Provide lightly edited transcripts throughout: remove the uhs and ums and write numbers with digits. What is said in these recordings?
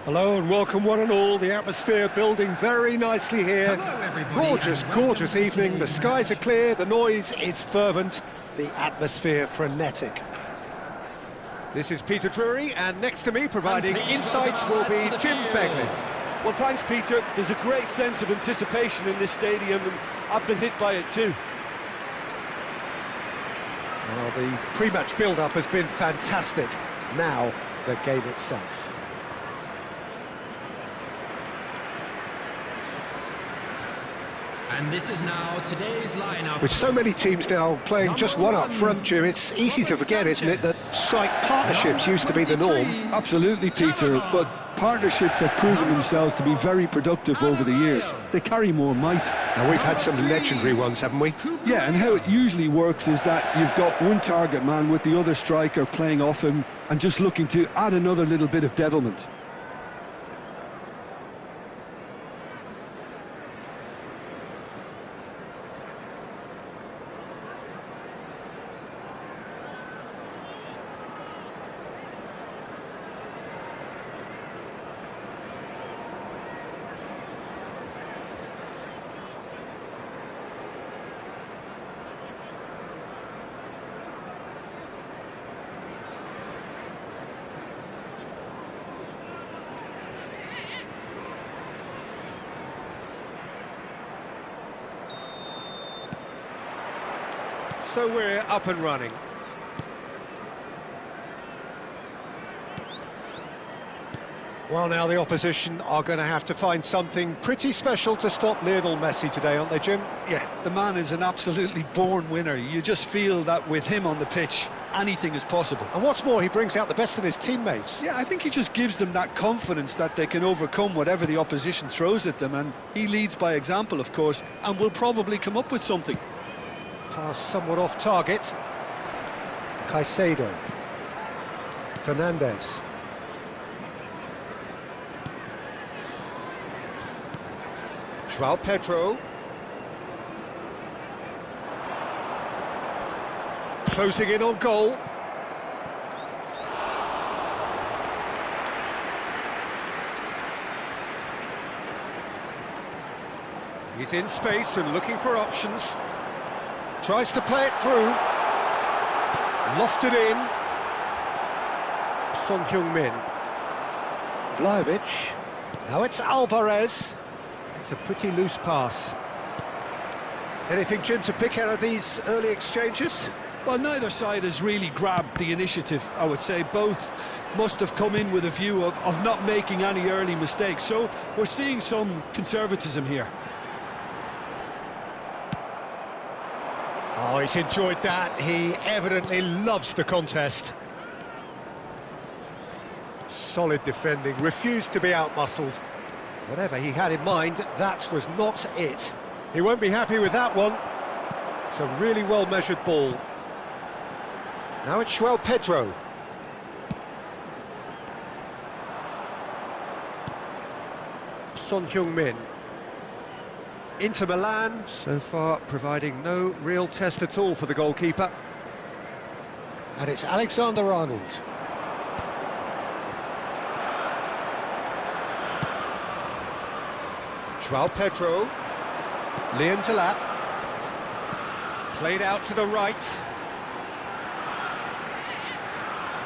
Hello and welcome one and all. The atmosphere building very nicely here. Hello everybody. Gorgeous, gorgeous evening. The skies are clear, the noise is fervent, the atmosphere frenetic. This is Peter Drury, and next to me providing insights will be Jim Beglin. Well, thanks, Peter. There's a great sense of anticipation in this stadium, and I've been hit by it too. Well, the pre-match build-up has been fantastic. Now, the game itself. And this is now today's lineup. With so many teams now playing just one up front, Jim, it's easy to forget, isn't it, that strike partnerships used to be the norm. Absolutely, Peter, but partnerships have proven themselves to be very productive over the years. They carry more might. And we've had some legendary ones, haven't we? Yeah, and how it usually works is that you've got one target man with the other striker playing off him and just looking to add another little bit of devilment. So we're up and running. Well, now the opposition are going to have to find something pretty special to stop Lionel Messi today, aren't they, Jim? Yeah, the man is an absolutely born winner. You just feel that with him on the pitch, anything is possible. And what's more, he brings out the best in his teammates. Yeah, I think he just gives them that confidence that they can overcome whatever the opposition throws at them, and he leads by example, of course, and will probably come up with something. Pass somewhat off target. Caicedo. Fernandez. João Pedro. Closing in on goal. He's in space and looking for options. Tries to play it through. Lofted in. Son Heung-min. Vlahovic. Now it's Alvarez. It's a pretty loose pass. Anything, Jim, to pick out of these early exchanges? Well, neither side has really grabbed the initiative, I would say. Both must have come in with a view of not making any early mistakes. So we're seeing some conservatism here. Oh, he's enjoyed that. He evidently loves the contest. Solid defending, refused to be outmuscled. Whatever he had in mind, that was not it. He won't be happy with that one. It's a really well-measured ball. Now it's João Pedro. Son Heung-min. Inter Milan, so far providing no real test at all for the goalkeeper. And it's Alexander-Arnold. João Pedro. Liam Delap. Played out to the right.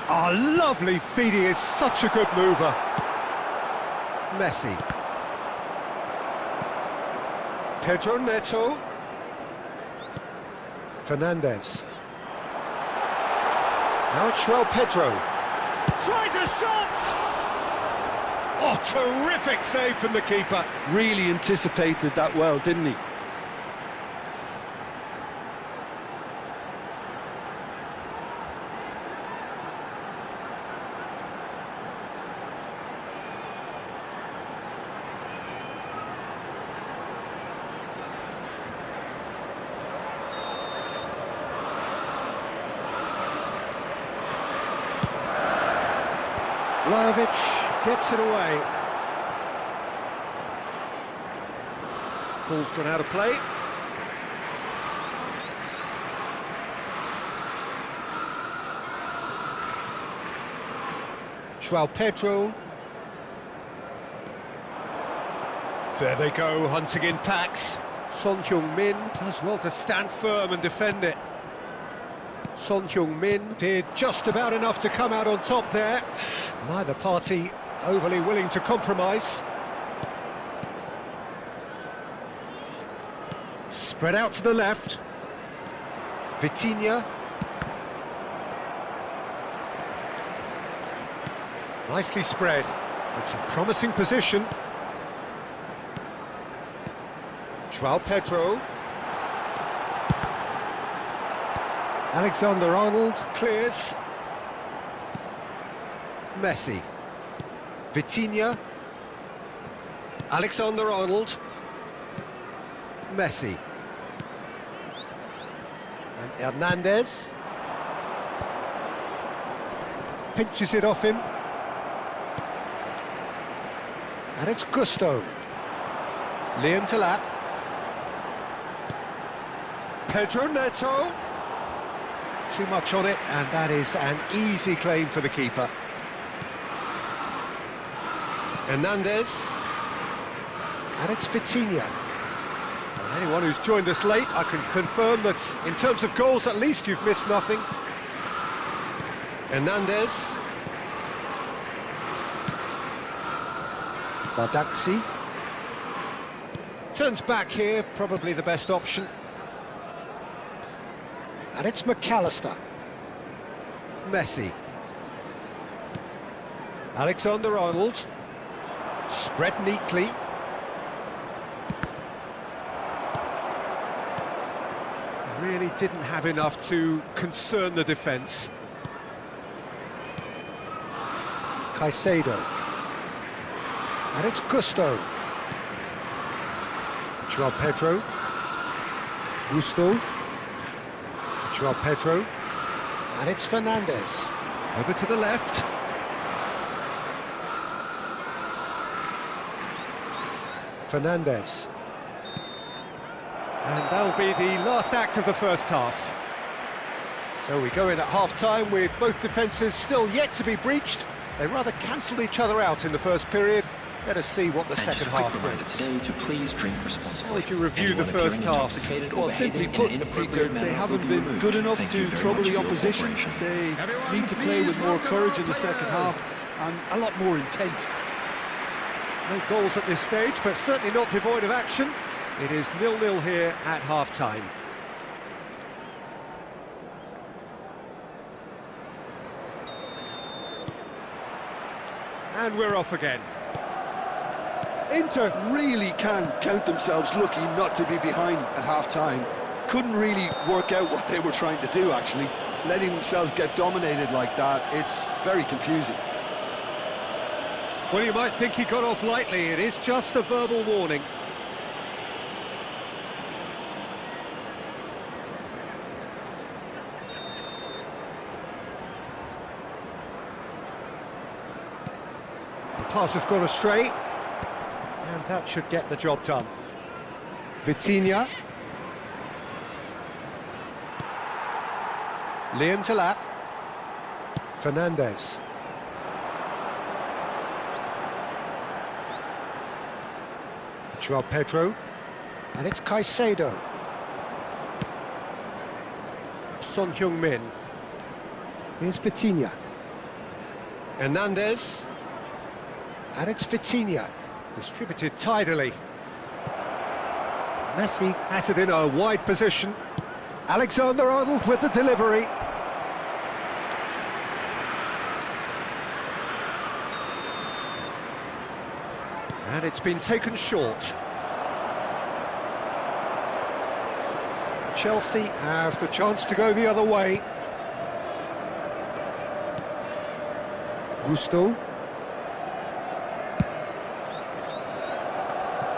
Oh, lovely feed, he is such a good mover. Messi. Pedro Neto. Fernandez. Now it's João Pedro. Tries a shot! Oh, terrific save from the keeper. Really anticipated that well, didn't he? Vlahovic gets it away. Ball's gone out of play. João Pedro. There they go, hunting in packs. Son Heung-min does well to stand firm and defend it. Son Heung-min did just about enough to come out on top there. Neither party overly willing to compromise. Spread out to the left. Vitinha. Nicely spread. It's a promising position. João Pedro. Alexander-Arnold clears. Messi. Vitinha. Alexander-Arnold. Messi. And Hernandez. Pinches it off him. And it's Gusto. Liam Delap. Pedro Neto. Too much on it, and that is an easy claim for the keeper. Hernandez. And it's Vitinha. And anyone who's joined us late, I can confirm that in terms of goals, at least you've missed nothing. Hernandez. Bardaxi. Turns back here, probably the best option. And it's McAllister. Messi. Alexander-Arnold. Spread neatly. Really didn't have enough to concern the defence. Caicedo. And it's Gusto. João Pedro. Gusto. João Pedro. And it's Fernandez. Over to the left. Fernandez. And that'll be the last act of the first half. So we go in at half-time with both defences still yet to be breached. They rather cancelled each other out in the first period. Let us see what the second half brings. Today to please drink responsibly. How would you review the first half? Well, simply put, Peter, they haven't been good enough to trouble the opposition. They need to play with more courage in the second half and a lot more intent. No goals at this stage, but certainly not devoid of action. It is 0-0 here at half-time. And we're off again. Inter really can count themselves lucky not to be behind at half-time. Couldn't really work out what they were trying to do, actually. Letting themselves get dominated like that, it's very confusing. Well, you might think he got off lightly. It is just a verbal warning. The pass has gone astray, and that should get the job done. Vitinha. Liam Delap. Fernandez. João Pedro. And it's Caicedo. Son Heung-min. Here's Vitinha. Hernandez. And it's Vitinha. Distributed tidily. Messi has it in a wide position. Alexander-Arnold with the delivery. And it's been taken short. Chelsea have the chance to go the other way. Gusto.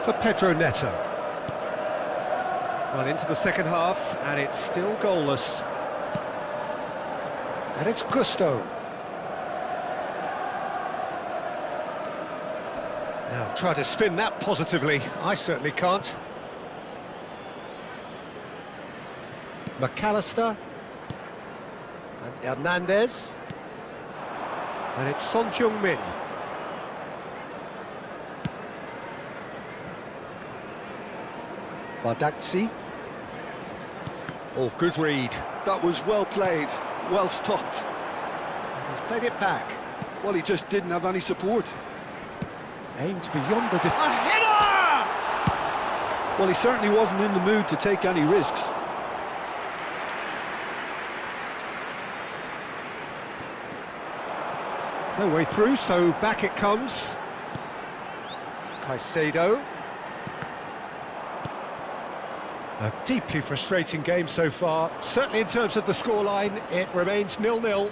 For Pedro Neto. Well, into the second half, and it's still goalless. And it's Gusto. Now, try to spin that positively. I certainly can't. McAllister. And Hernandez. And it's Son Heung-min. Bardakci. Oh, good read. That was well played, well stopped. He's played it back. Well, he just didn't have any support. Aimed beyond the A header! Well, he certainly wasn't in the mood to take any risks. No way through, so back it comes. Caicedo. A deeply frustrating game so far. Certainly in terms of the scoreline, it remains 0-0.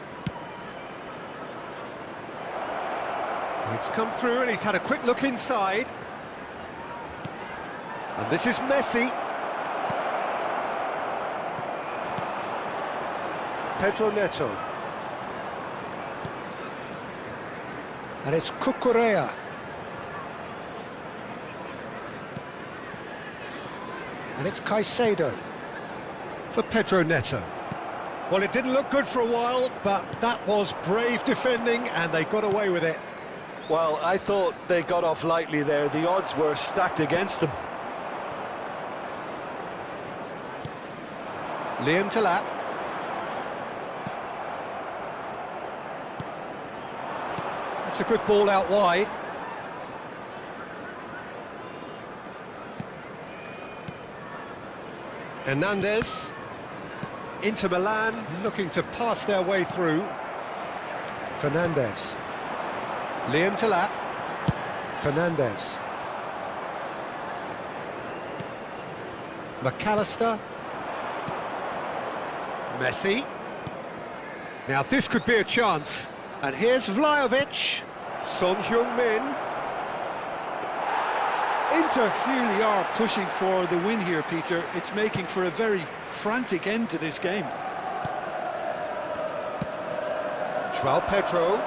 It's come through and he's had a quick look inside. And this is Messi. Pedro Neto. And it's Cucurella. And it's Caicedo for Pedro Neto. Well, it didn't look good for a while, but that was brave defending and they got away with it. Well, I thought they got off lightly there. The odds were stacked against them. Liam Delap. It's a good ball out wide. Hernandez. Into Milan, looking to pass their way through. Fernandez. Liam Delap. Fernandez. McAllister. Messi. Now this could be a chance. And here's Vlahovic. Son Heung-min. Inter really are pushing for the win here, Peter. It's making for a very frantic end to this game. João Pedro.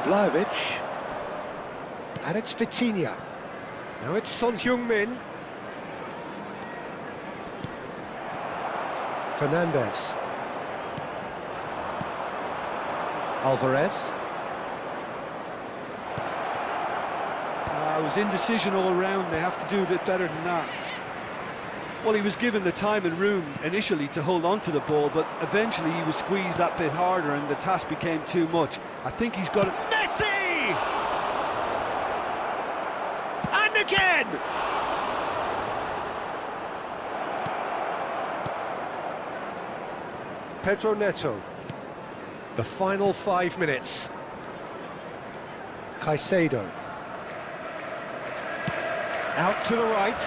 Vlahovic. And it's Vitinha. Now it's Son Heung-min. Fernandez. Alvarez. It was indecision all round. They have to do a bit better than that. Well, he was given the time and room initially to hold on to the ball, but eventually he was squeezed that bit harder and the task became too much. I think he's got it. Messi! And again! Pedro Neto. The final 5 minutes. Caicedo. Out to the right.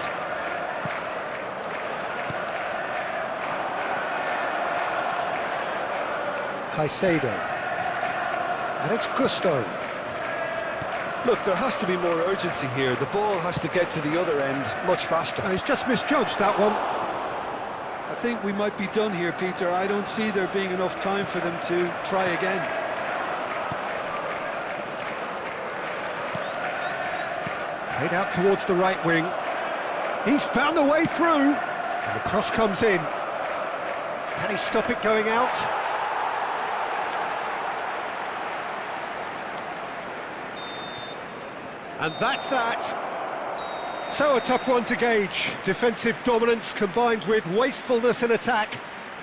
Caicedo. And it's Gusto. Look, there has to be more urgency here. The ball has to get to the other end much faster. He's just misjudged that one. I think we might be done here, Peter. I don't see there being enough time for them to try again. Played out towards the right wing. He's found a way through. And the cross comes in. Can he stop it going out? And that's that. So a tough one to gauge. Defensive dominance combined with wastefulness in attack.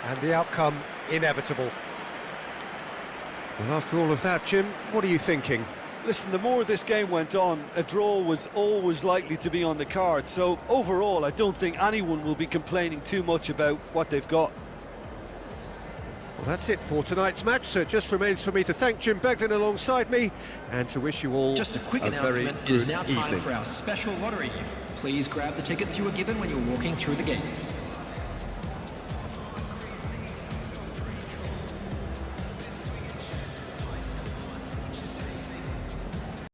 And the outcome inevitable. Well, after all of that, Jim, what are you thinking? Listen, the more this game went on, a draw was always likely to be on the card. So overall, I don't think anyone will be complaining too much about what they've got. Well, that's it for tonight's match, so it just remains for me to thank Jim Beglin alongside me and to wish you all Just a quick very announcement, it good is now time evening. for our special lottery. Please grab the tickets you were given when you were walking through the gates.